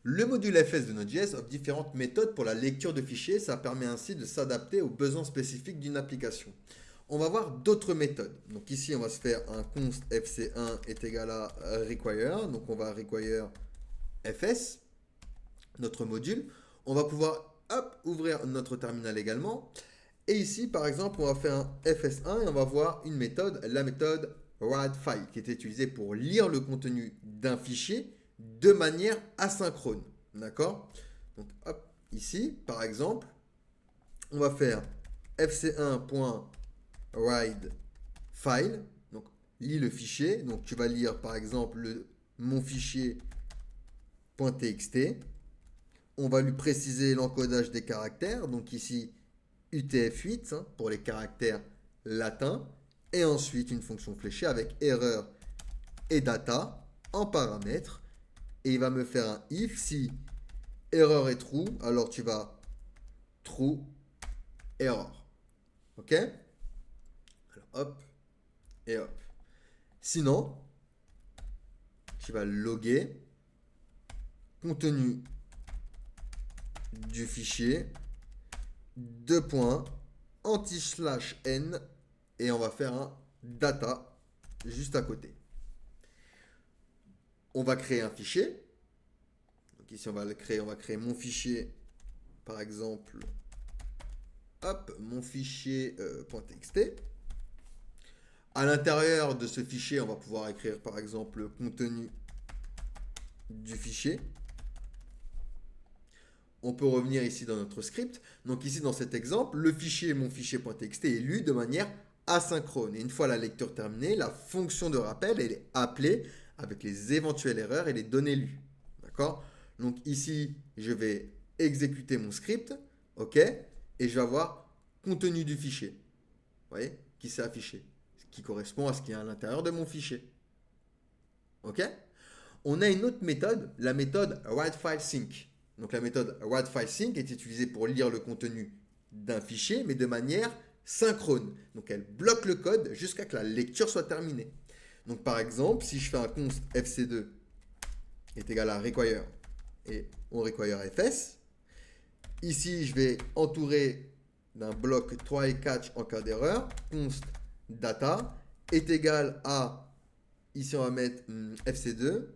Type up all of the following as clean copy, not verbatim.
Le module FS de Node.js offre différentes méthodes pour la lecture de fichiers. Ça permet ainsi de s'adapter aux besoins spécifiques d'une application. On va voir d'autres méthodes. Donc ici, on va se faire un const fc1 est égal à require. Donc on va require fs, notre module. On va pouvoir ouvrir notre terminal également. Et ici, par exemple, on va faire un fs1 et on va voir une méthode, la méthode writeFile, qui est utilisée pour lire le contenu d'un fichier de manière asynchrone. D'accord? Donc, hop, ici, par exemple, on va faire fc1.writeFile. Donc, lis le fichier. Donc, tu vas lire, par exemple, mon fichier .txt. On va lui préciser l'encodage des caractères. Donc, ici, UTF-8 pour les caractères latins. Et ensuite, une fonction fléchée avec erreur et data en paramètres. Et il va me faire un if. Si erreur est true, alors tu vas true error. OK? Alors, hop et hop. Sinon, tu vas loguer contenu du fichier, deux points, anti/n, et on va faire un data juste à côté. On va créer un fichier. Donc ici, on va créer mon fichier, par exemple, hop, mon fichier .txt. À l'intérieur de ce fichier, on va pouvoir écrire, par exemple, le contenu du fichier. On peut revenir ici dans notre script. Donc ici, dans cet exemple, le fichier, mon fichier.txt est lu de manière asynchrone. Et une fois la lecture terminée, la fonction de rappel, elle est appelée avec les éventuelles erreurs et les données lues. D'accord? Donc ici, je vais exécuter mon script. OK? Et je vais avoir contenu du fichier. Vous voyez? Qui s'est affiché. Ce qui correspond à ce qui est à l'intérieur de mon fichier. OK? On a une autre méthode, la méthode writeFileSync. Donc la méthode writeFileSync est utilisée pour lire le contenu d'un fichier, mais de manière synchrone. Donc elle bloque le code jusqu'à ce que la lecture soit terminée. Donc par exemple, si je fais un const fc2 est égal à require et on require fs, ici je vais entourer d'un bloc try catch en cas d'erreur, const data est égal à, ici on va mettre fc2.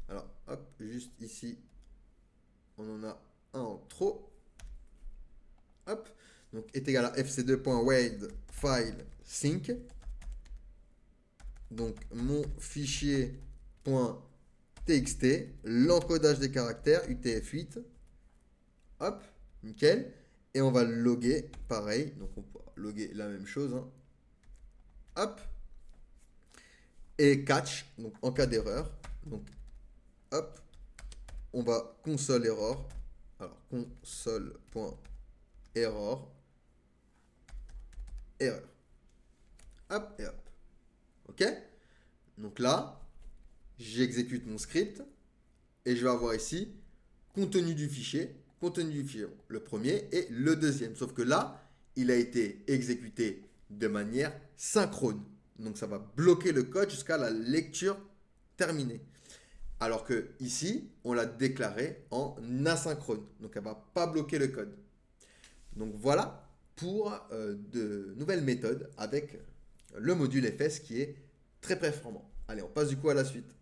Alors hop, juste ici, on en a un en trop. Hop, donc est égal à fc2.wade_file_sync. Donc mon fichier .txt, l'encodage des caractères UTF-8. Hop, nickel. Et on va loguer pareil. Donc on peut loguer la même chose. Hop. Et catch, donc en cas d'erreur. Donc hop, on va console error. Alors console.error. Erreur. Hop et hop. OK? Donc là, j'exécute mon script et je vais avoir ici contenu du fichier, le premier et le deuxième. Sauf que là, il a été exécuté de manière synchrone. Donc ça va bloquer le code jusqu'à la lecture terminée. Alors que ici, on l'a déclaré en asynchrone. Donc elle ne va pas bloquer le code. Donc voilà pour de nouvelles méthodes avec le module FS qui est très performant. Allez, on passe du coup à la suite.